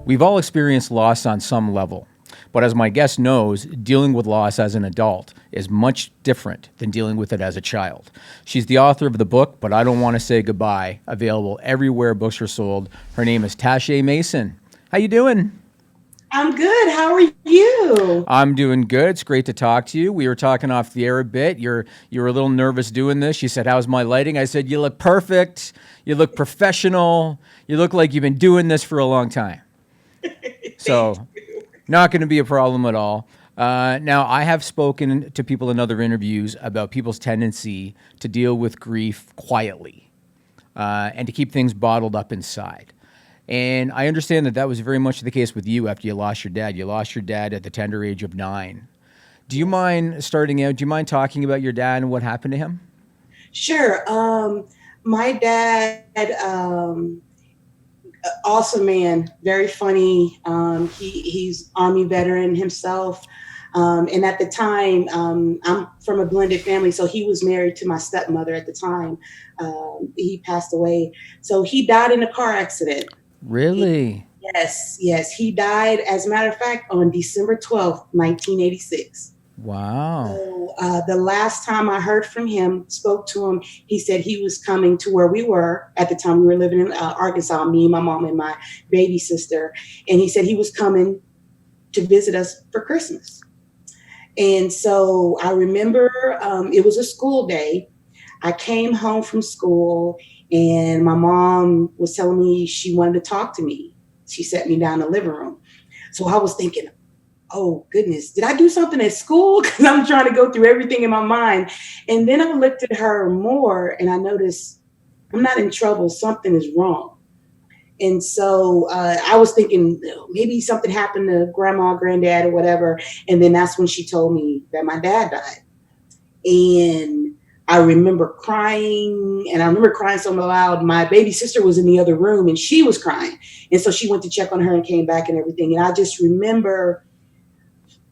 We've all experienced loss on some level, but as my guest knows, dealing with loss as an adult is much different than dealing with it as a child. She's the author of the book, But I Don't Want to Say Goodbye, available everywhere books are sold. Her name is Tasha Mason. How you doing? I'm good. How are you? I'm doing good. It's great to talk to you. We were talking off the air a bit. You were a little nervous doing this. You said, "How's my lighting?" I said, "You look perfect. You look professional. You look like you've been doing this for a long time." Thank So, you. not going to be a problem at all. Now, I have spoken to people in other interviews about people's tendency to deal with grief quietly and to keep things bottled up inside. And I understand that that was very much the case with you after you lost your dad. You lost your dad at the tender age of 9. Do you Yes. mind starting out? Do you mind talking about your dad and what happened to him? Sure. My dad, awesome man, very funny. He's Army veteran himself. And at the time, I'm from a blended family, so he was married to my stepmother at the time. He passed away. So he died in a car accident. He, Really? yes, yes. He died, as a matter of fact, on December 12th, 1986. Wow. So the last time I heard from him, spoke to him, he said he was coming to where we were at the time. We were living in Arkansas, me, my mom, and my baby sister. And he said he was coming to visit us for Christmas. And so I remember it was a school day. I came home from school and my mom was telling me she wanted to talk to me. She sat me down in the living room. So I was thinking, oh goodness, did I do something at school? Because I'm trying to go through everything in my mind. And then I looked at her more and I noticed I'm not in trouble. Something is wrong. And so I was thinking maybe something happened to grandma, granddad, or whatever. And then that's when she told me that my dad died. And I remember crying, and I remember crying so loud. My baby sister was in the other room and she was crying. And so she went to check on her and came back and everything. And I just remember,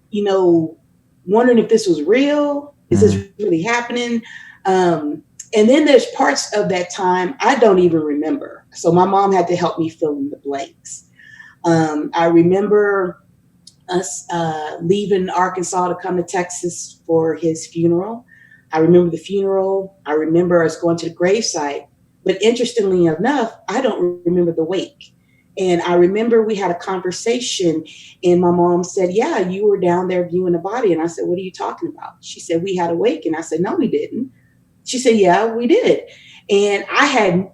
you know, wondering if this was real. Is this Mhm. really happening? And then there's parts of that time I don't even remember. So my mom had to help me fill in the blanks. I remember us leaving Arkansas to come to Texas for his funeral. I remember the funeral. I remember us going to the gravesite. But interestingly enough, I don't remember the wake. And I remember we had a conversation, and my mom said, "Yeah, you were down there viewing the body." And I said, "What are you talking about?" She said, "We had a wake." And I said, "No, we didn't." She said, "Yeah, we did." And I had,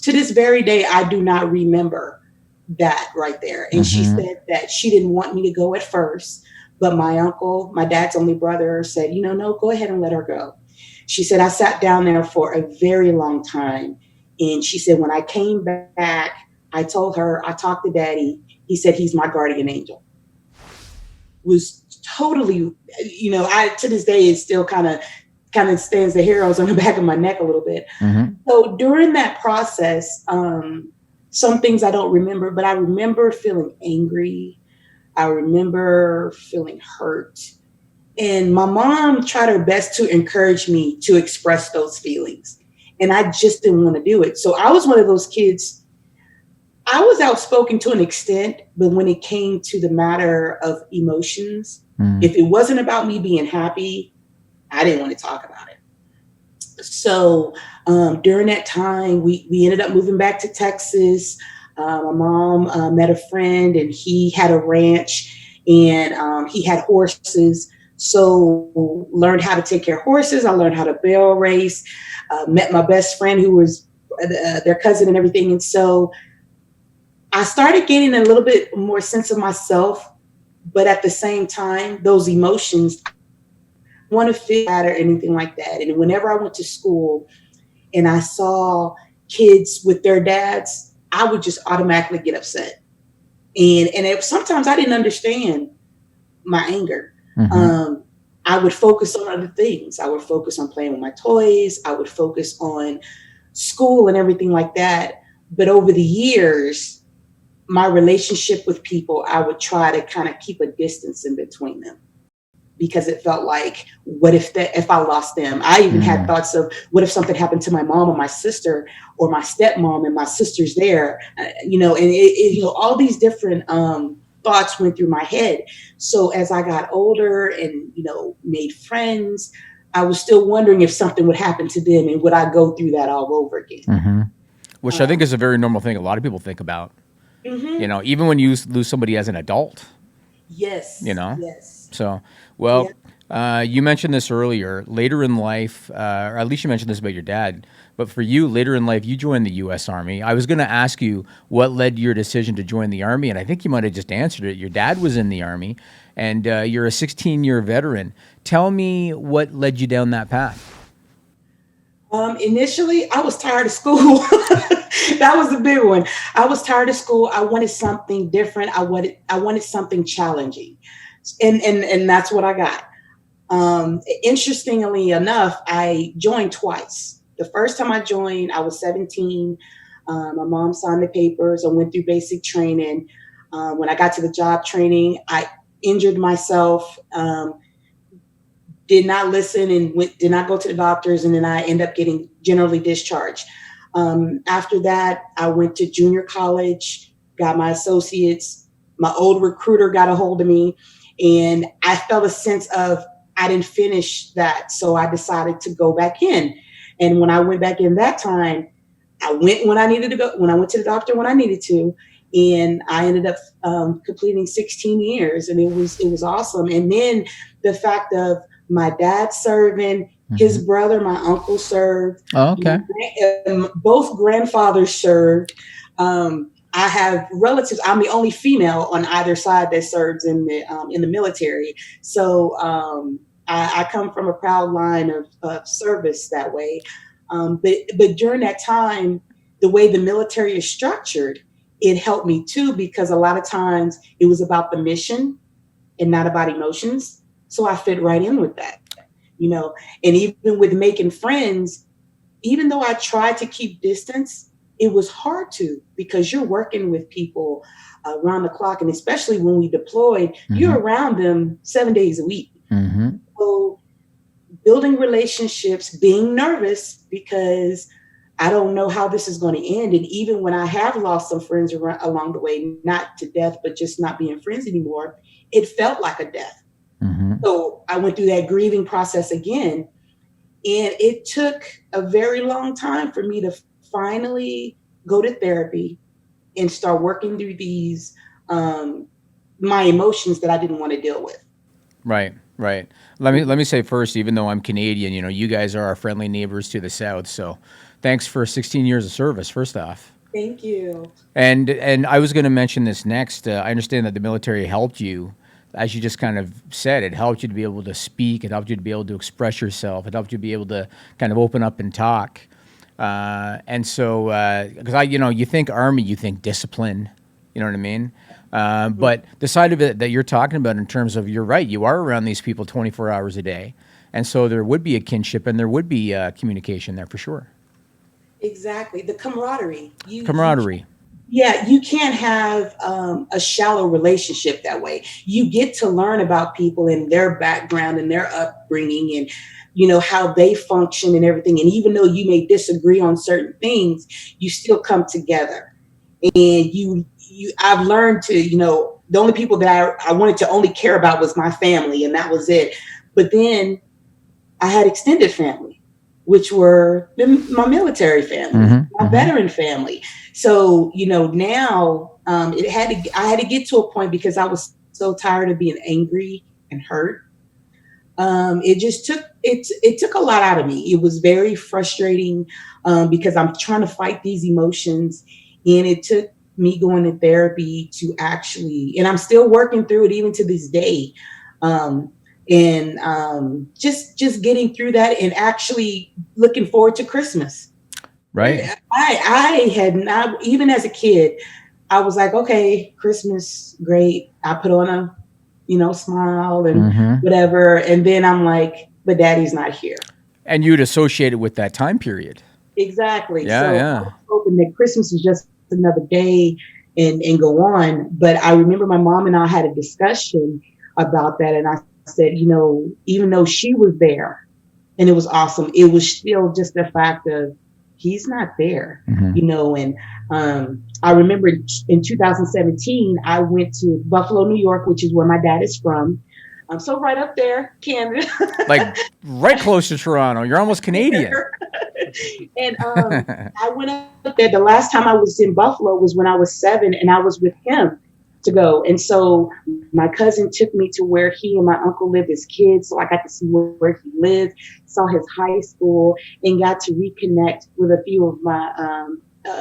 to this very day, I do not remember that right there. And she Mhm. said that she didn't want me to go at first, but my uncle, my dad's only brother, said, no, go ahead and let her go. She said, I sat down there for a very long time. And she said, when I came back, I told her, I talked to daddy. He said, he's my guardian angel. Was totally, to this day, it still kind of stands the hairs on the back of my neck a little bit. Mhm. So during that process, some things I don't remember, but I remember feeling angry. I remember feeling hurt. And my mom tried her best to encourage me to express those feelings. And I just didn't want to do it. So I was one of those kids. I was outspoken to an extent, but when it came to the matter of emotions, Mhm. if it wasn't about me being happy, I didn't want to talk about it. So during that time, we ended up moving back to Texas. My mom met a friend, and he had a ranch, and he had horses. So learned how to take care of horses. I learned how to barrel race. Met my best friend, who was their cousin and everything. And so I started gaining a little bit more sense of myself. But at the same time, those emotions, I didn't want to feel bad or anything like that. And whenever I went to school, and I saw kids with their dads, I would just automatically get upset. Sometimes I didn't understand my anger. Mhm. Um, I would focus on other things. I would focus on playing with my toys. I would focus on school and everything like that. But over the years, my relationship with people, I would try to kind of keep a distance in between them. because it felt like, what if I lost them? I even had thoughts of, what if something happened to my mom or my sister or my stepmom and my sister's there, and all these different thoughts went through my head. So as I got older and, made friends, I was still wondering if something would happen to them and would I go through that all over again. Which I think is a very normal thing a lot of people think about. Mm-hmm. Even when you lose somebody as an adult. Yes. Yes. So, Yeah. well, you mentioned this earlier. Later in life, or at least you mentioned this about your dad, but for you, later in life, you joined the U.S. Army. I was going to ask you what led to your decision to join the Army, and I think you might have just answered it. Your dad was in the Army, and you're a 16-year veteran. Tell me what led you down that path. Initially, I was tired of school. That was the big one. I was tired of school. I wanted something different. I wanted something challenging, and that's what I got. Interestingly enough, I joined twice. The first time I joined, I was 17. My mom signed the papers. I went through basic training. When I got to the job training, I injured myself. Did not listen and did not go to the doctors, and then I ended up getting generally discharged. After that, I went to junior college, got my associates. My old recruiter got a hold of me, and I felt a sense of, I didn't finish that, so I decided to go back in. And when I went back in that time, I went when I needed to go. When I went to the doctor when I needed to, and I ended up completing 16 years, and it was awesome. And then the fact of my dad serving, his brother, my uncle served, Oh, okay. both grandfathers served. I have relatives. I'm the only female on either side that serves in the military. So I come from a proud line of service that way. But during that time, the way the military is structured, it helped me too, because a lot of times it was about the mission and not about emotions. So I fit right in with that, and even with making friends, even though I tried to keep distance, it was hard to, because you're working with people around the clock. And especially when we deployed, you're around them 7 days a week. So building relationships, being nervous because I don't know how this is going to end. And even when I have lost some friends along the way, not to death, but just not being friends anymore, it felt like a death. So I went through that grieving process again. And it took a very long time for me to finally go to therapy and start working through these, my emotions that I didn't want to deal with. Right, right. Let me say first, even though I'm Canadian, you guys are our friendly neighbors to the south. So, thanks for 16 years of service. First off, Thank you. and I was going to mention this next. I understand that the military helped you, as you just kind of said. It helped you to be able to speak. It helped you to be able to express yourself. It helped you be able to kind of open up and talk. And so, because you think Army, you think discipline. You know what I mean? But the side of it that you're talking about, in terms of, you're right, you are around these people 24 hours a day. And so there would be a kinship and there would be communication there for sure. Exactly. The camaraderie. Camaraderie. Yeah, you can't have a shallow relationship that way. You get to learn about people and their background and their upbringing and, how they function and everything. And even though you may disagree on certain things, you still come together. And I've learned to, the only people that I wanted to only care about was my family, and that was it. But then I had extended family, which were my military family, my veteran family. So, now I had to get to a point, because I was so tired of being angry and hurt. It took a lot out of me. It was very frustrating, because I'm trying to fight these emotions, and it took me going to therapy to actually, and I'm still working through it even to this day. And just getting through that and actually looking forward to Christmas. Right. I had not, even as a kid, I was like, okay, Christmas, great. I put on a, smile and whatever. And then I'm like, but daddy's not here. And you'd associate it with that time period. Exactly. Yeah, So yeah. I was hoping that Christmas was just another day and go on. But I remember my mom and I had a discussion about that. And I said, even though she was there and it was awesome, it was still just the fact of he's not there, Mm-hmm. and I remember in 2017, I went to Buffalo, New York, which is where my dad is from. So right up there, Canada. Like right close to Toronto. You're almost Canadian. And I went up there. The last time I was in Buffalo was when I was 7, and I was with him to go. And so my cousin took me to where he and my uncle lived as kids. So I got to see where he lived, saw his high school, and got to reconnect with a few of my,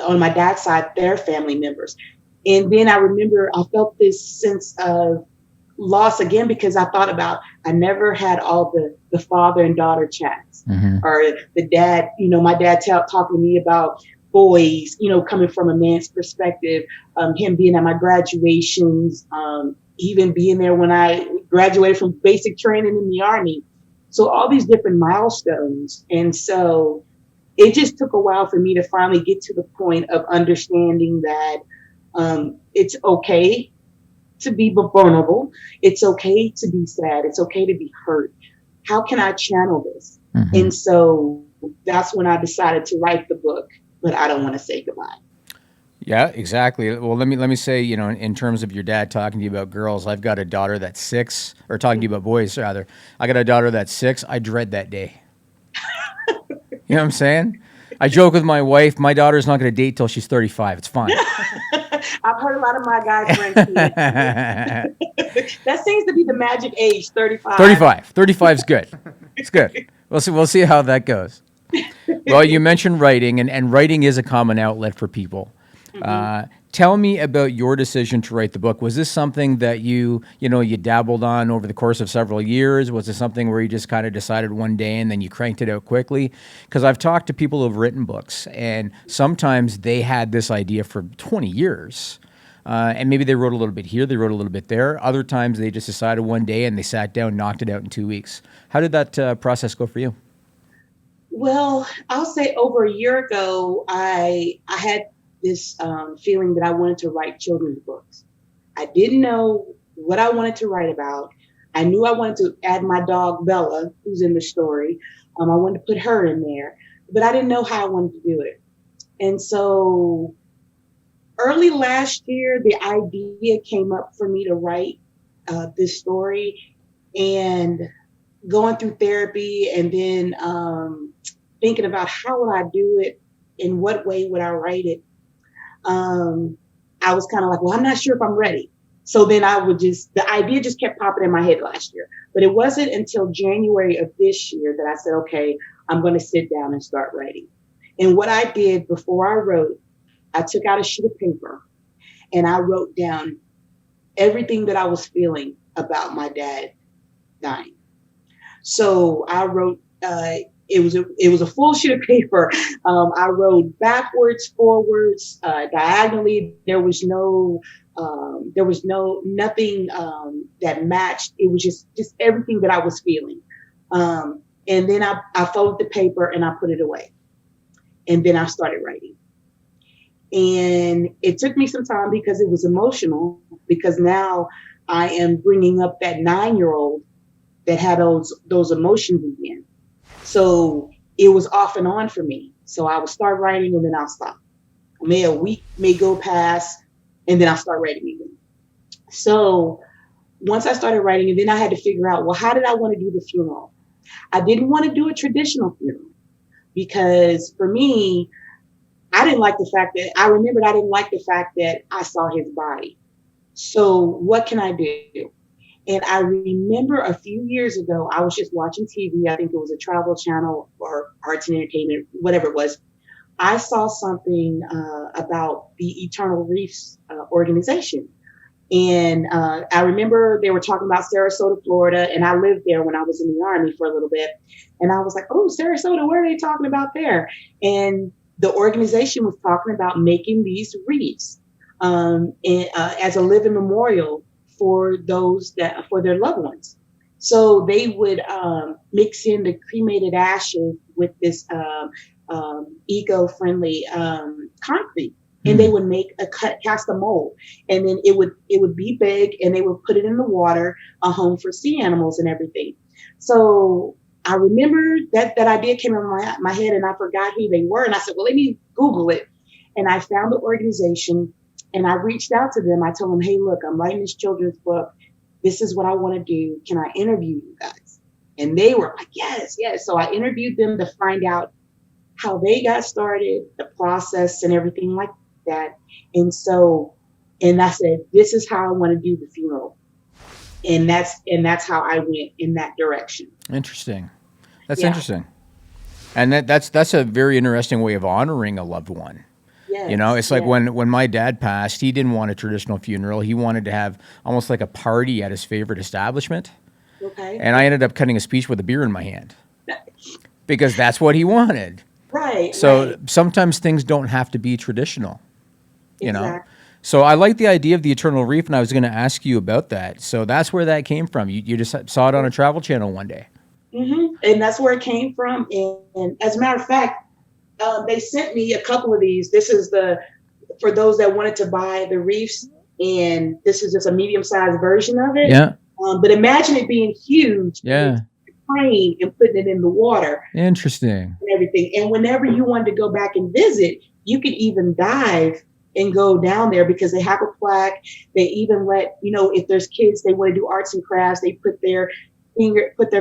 on my dad's side, their family members. And then I remember I felt this sense of loss again because I thought about I never had all the father and daughter chats, Mm-hmm. or the dad, my dad talking to me about boys, coming from a man's perspective, him being at my graduations, even being there when I graduated from basic training in the Army. So all these different milestones. And so it just took a while for me to finally get to the point of understanding that it's okay to be vulnerable. It's okay to be sad. It's okay to be hurt. How can I channel this? Mm-hmm. And so that's when I decided to write the book, but I don't want to say goodbye. Yeah, exactly. Well, let me say, in terms of your dad talking to you about girls, I've got a daughter that's 6, or talking to you about boys rather. I got a daughter that's 6. I dread that day. You know what I'm saying? I joke with my wife, my daughter's not going to date till she's 35. It's fine. I've heard a lot of my guy friends say that. That seems to be the magic age, 35. 35. 35 is good. It's good. We'll see how that goes. Well, you mentioned writing, and writing is a common outlet for people. Tell me about your decision to write the book. Was this something that you dabbled on over the course of several years? Was it something where you just kind of decided one day and then you cranked it out quickly? Because I've talked to people who've written books, and sometimes they had this idea for 20 years. And maybe they wrote a little bit here, they wrote a little bit there. Other times they just decided one day and they sat down, knocked it out in 2 weeks. How did that process go for you? Well, I'll say over a year ago, I had this feeling that I wanted to write children's books. I didn't know what I wanted to write about. I knew I wanted to add my dog Bella, who's in the story. I wanted to put her in there, but I didn't know how I wanted to do it. And so early last year, the idea came up for me to write this story, and going through therapy, and then thinking about how would I do it, in what way would I write it. I was kind of like, well, I'm not sure if I'm ready. So then the idea just kept popping in my head last year. But it wasn't until January of this year that I said, okay, I'm going to sit down and start writing. And what I did before I wrote, I took out a sheet of paper and I wrote down everything that I was feeling about my dad dying. So I wrote, it was a full sheet of paper. I wrote backwards, forwards, diagonally. There was nothing that matched. It was just everything that I was feeling. And then I folded the paper and I put it away. And then I started writing. And it took me some time because it was emotional, because now I am bringing up that 9-year-old that had those emotions again. So it was off and on for me. So I would start writing and then I'll stop. A week may go past and then I'll start writing again. So once I started writing, and then I had to figure out, well, how did I want to do the funeral? I didn't want to do a traditional funeral because for me, I remembered I didn't like the fact that I saw his body. So what can I do? And I remember a few years ago, I was just watching TV. I think it was a travel channel or arts and entertainment, whatever it was. I saw something about the Eternal Reefs organization. And I remember they were talking about Sarasota, Florida, and I lived there when I was in the Army for a little bit. And I was like, oh, Sarasota, what are they talking about there? And the organization was talking about making these reefs as a living memorial for for their loved ones. So they would mix in the cremated ashes with this eco-friendly concrete. and they would make cast a mold, and then it would be big, and they would put it in the water, a home for sea animals and everything. So I remember that idea came in my head, and I forgot who they were, and I said, well, let me Google it, and I found the organization, and I reached out to them. I told them, hey, look, I'm writing this children's book. This is what I want to do. Can I interview you guys? And they were like, yes, yes. So I interviewed them to find out how they got started, the process and everything like that. And I said, this is how I want to do the funeral. And that's how I went in that direction. Interesting. That's Yeah. interesting. And that's a very interesting way of honoring a loved one. Yes, You know, it's like yes. when my dad passed, he didn't want a traditional funeral. He wanted to have almost like a party at his favorite establishment. Okay. And I ended up cutting a speech with a beer in my hand because that's what he wanted. Right. So right. sometimes things don't have to be traditional, you know? Exactly. So I like the idea of the Eternal Reef, and I was going to ask you about that. So that's where that came from. You just saw it on a travel channel one day. And that's where it came from. And as a matter of fact, they sent me a couple of these. This is for those that wanted to buy the Reefs, and this is just a medium-sized version of it. Yeah. But imagine it being huge, Yeah. crane, and putting it in the water Interesting. and everything. And whenever you wanted to go back and visit, you could even dive and go down there because they have a plaque. They even let, if there's kids, they want to do arts and crafts, they put their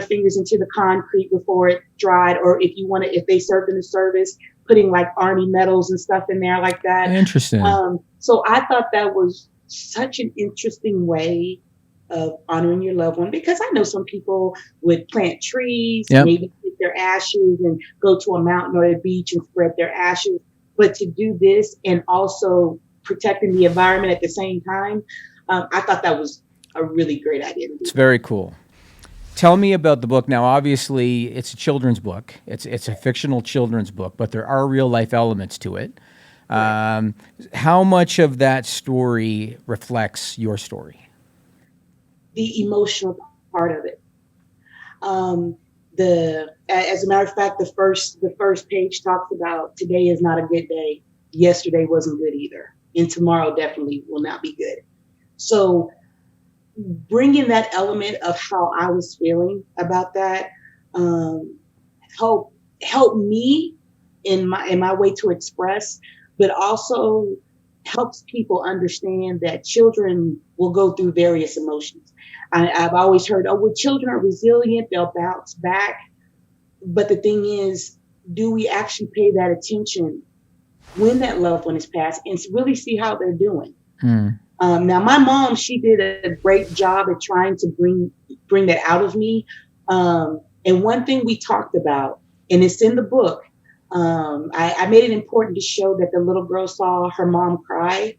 fingers into the concrete before it dried, or if they served in the service, putting like army medals and stuff in there like that. Interesting. So I thought that was such an interesting way of honoring your loved one, because I know some people would plant trees, Yep. maybe take their ashes and go to a mountain or a beach and spread their ashes. But to do this and also protecting the environment at the same time, I thought that was a really great idea to do. It's very cool. Tell me about the book. Now, obviously, it's a children's book. It's a fictional children's book, but there are real life elements to it. How much of that story reflects your story? The emotional part of it. As a matter of fact, the first page talks about today is not a good day. Yesterday wasn't good either, and tomorrow definitely will not be good. So bringing that element of how I was feeling about that helped me in my way to express, but also helps people understand that children will go through various emotions. I've always heard, oh, well, children are resilient, they'll bounce back. But the thing is, do we actually pay that attention when that loved one is passed and really see how they're doing? Now, my mom, she did a great job at trying to bring that out of me. And one thing we talked about, and it's in the book, I made it important to show that the little girl saw her mom cry.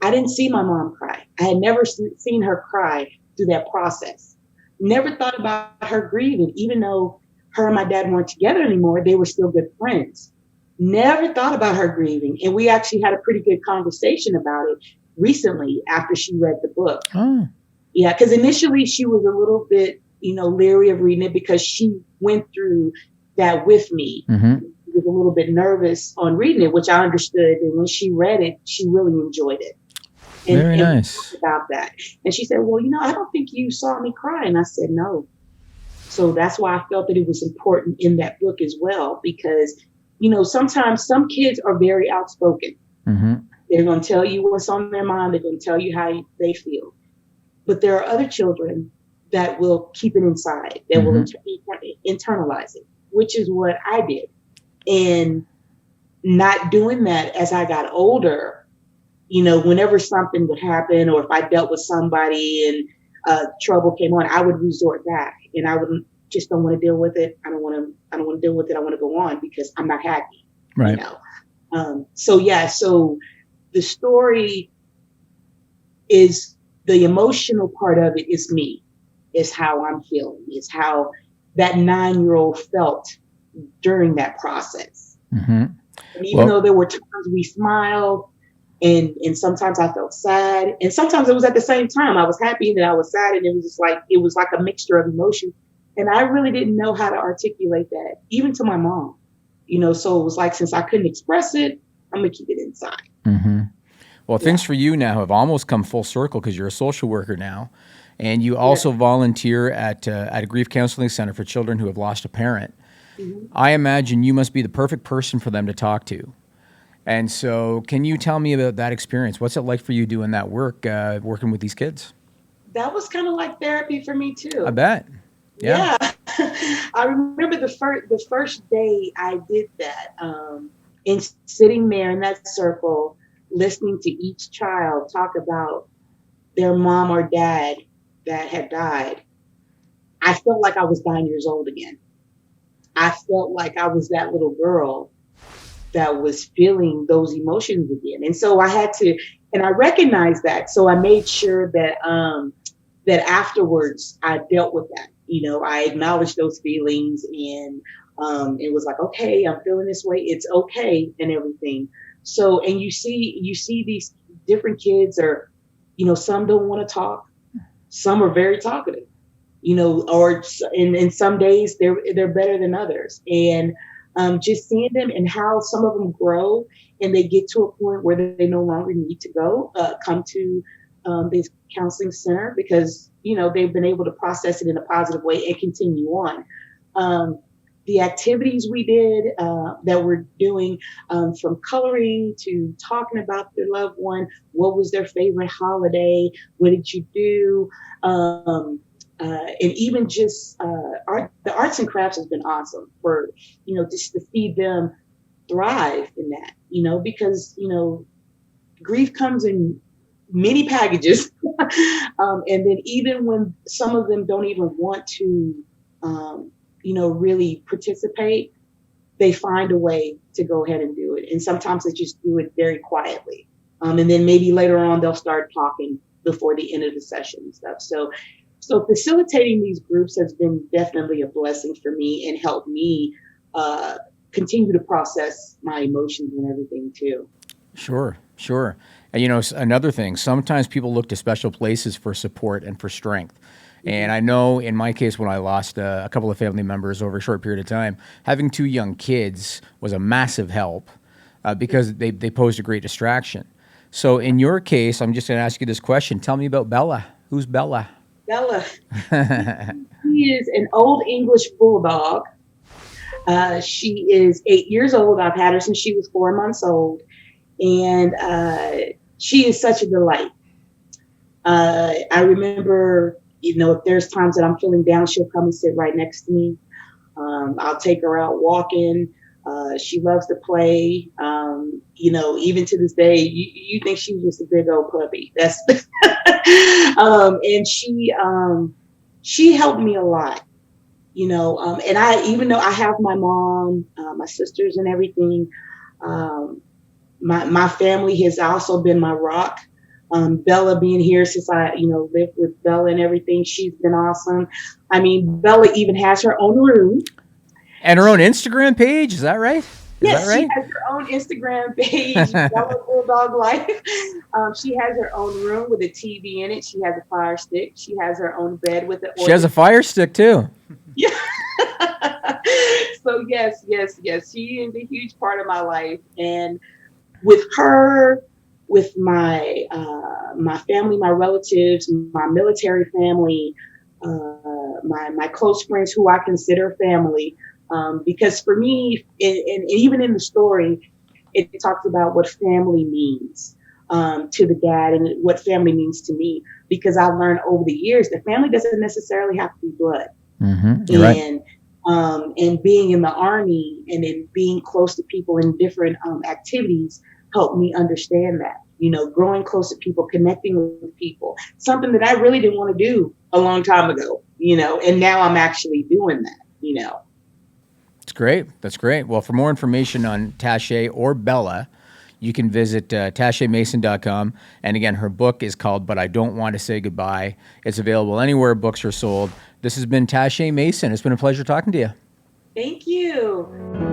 I didn't see my mom cry. I had never seen her cry through that process. Never thought about her grieving, even though her and my dad weren't together anymore. They were still good friends. Never thought about her grieving. And we actually had a pretty good conversation about it recently after she read the book. Oh. Yeah, because initially she was a little bit, leery of reading it because she went through that with me. Mm-hmm. She was a little bit nervous on reading it, which I understood. And when she read it, she really enjoyed it. Very and nice. we talked about that. And she said, well, I don't think you saw me cry. And I said, no. So that's why I felt that it was important in that book as well, because, sometimes some kids are very outspoken. Mm-hmm. They're going to tell you what's on their mind. They're going to tell you how they feel. But there are other children that will keep it inside, that will internalize it, which is what I did. And not doing that as I got older, whenever something would happen, or if I dealt with somebody and trouble came on, I would resort back, and I wouldn't just don't want to deal with it. I don't want to deal with it. I want to go on because I'm not happy. Right. So the story is, the emotional part of it is me, is how I'm feeling, is how that 9-year-old felt during that process. Mm-hmm. And even though there were times we smiled, and sometimes I felt sad, and sometimes it was at the same time. I was happy and I was sad, and it was like a mixture of emotions. And I really didn't know how to articulate that, even to my mom. So it was like, since I couldn't express it, I'm gonna keep it inside. Well, things for you now have almost come full circle because you're a social worker now, and you also volunteer at a grief counseling center for children who have lost a parent. I imagine you must be the perfect person for them to talk to. And so can you tell me about that experience? What's it like for you doing that work, working with these kids? That was kind of like therapy for me too. I bet. Yeah. I remember the first day I did that, and sitting there in that circle, listening to each child talk about their mom or dad that had died. I felt like I was 9 years old again. I felt like I was that little girl that was feeling those emotions again. And so I had to, and I recognized that. So I made sure that that afterwards I dealt with that. I acknowledged those feelings, and it was like, okay, I'm feeling this way. It's okay, and everything. So, and you see these different kids are, some don't want to talk, some are very talkative, or in some days they're better than others, and just seeing them and how some of them grow and they get to a point where they no longer need to come to this counseling center because they've been able to process it in a positive way and continue on. The activities we did that we're doing, from coloring to talking about their loved one, what was their favorite holiday, what did you do, and even just the arts and crafts has been awesome for just to see them thrive in that, because grief comes in many packages. And then even when some of them don't even want to, really participate, they find a way to go ahead and do it. And sometimes they just do it very quietly. And then maybe later on they'll start talking before the end of the session and stuff. So facilitating these groups has been definitely a blessing for me and helped me continue to process my emotions and everything too. Sure. And another thing, sometimes people look to special places for support and for strength. And I know in my case, when I lost a couple of family members over a short period of time, having two young kids was a massive help because they posed a great distraction. So in your case, I'm just going to ask you this question. Tell me about Bella. Who's Bella? Bella. She is an old English bulldog. She is 8 years old. I've had her since she was 4 months old. And she is such a delight. I remember, if there's times that I'm feeling down, she'll come and sit right next to me. I'll take her out walking. She loves to play. Even to this day, you think she's just a big old puppy. That's and she helped me a lot. And I, even though I have my mom, my sisters, and everything, my family has also been my rock. Bella being here since I, lived with Bella and everything, she's been awesome. I mean, Bella even has her own room. And her own Instagram page, is that right? Yes, that right? She has her own Instagram page, Bella Bulldog Life. She has her own room with a TV in it. She has a fire stick. She has her own bed with it. She has a fire stick too. Yeah. So yes. She is a huge part of my life. And with her, with my family, my relatives, my military family, my close friends who I consider family, because for me, and even in the story, it talks about what family means to the dad and what family means to me. Because I learned over the years that family doesn't necessarily have to be blood. You're right. And being in the Army and then being close to people in different activities helped me understand that, growing close to people, connecting with people, something that I really didn't want to do a long time ago, and now I'm actually doing that. That's great. Well, for more information on Taché or Bella, you can visit TachéMason.com. And again, her book is called But I Don't Want to Say Goodbye. It's available anywhere books are sold. This has been Taché Mason. It's been a pleasure talking to you. Thank you.